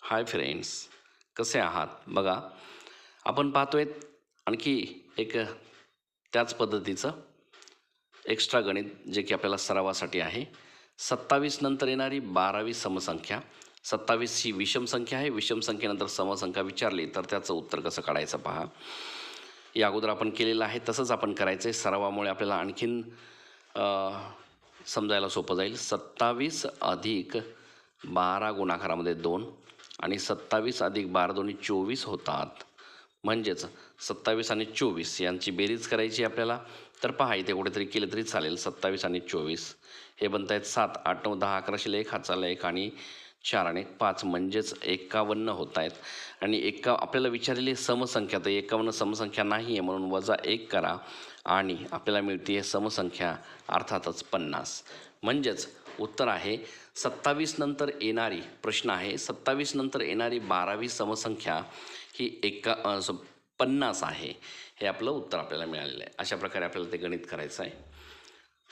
Hi friends, कसे आहात? बघा, आपण पाहतोय आणखी एक त्याच पद्धतीचं एक्स्ट्रा गणित जे की आपल्याला सरावासाठी आहे. 27 नंतर येणारी 12वी समसंख्या. 27 ही विषम संख्या आहे. विषम संख्येनंतर समसंख्या विचारली तर त्याचं उत्तर कसं काढायचं पहा. या अगोदर आपण केलेलं आहे तसंच आपण करायचं आहे. सरावामुळे आपल्याला आणखीन समजायला सोपं जाईल. 27 अधिक 12 गुणाकारामध्ये 2 आणि 27 अधिक 12 दोन्ही 24 होतात. म्हणजेच 27 आणि 24 यांची बेरीज करायची आपल्याला. तर पहा, इथे कुठेतरी केलं तरी चालेल. 27 आणि 24 हे बनत आहेत 7, 8, 9, 10, 11, 1 हातचाला 1 आणि 4 आणि 5 म्हणजेच 51 होत आहेत. आणि आपल्याला विचारलेली समसंख्या, तर 51 समसंख्या नाही आहे म्हणून -1 करा आणि आपल्याला मिळते समसंख्या अर्थातच 50. म्हणजेच उत्तर आहे 27 नंतर येणारी, प्रश्न आहे 27 नंतर येणारी 12वी समसंख्या ही 50 आहे. हे आपलं उत्तर आपल्याला मिळालेलं आहे. अशा प्रकारे आपल्याला ते गणित करायचं आहे.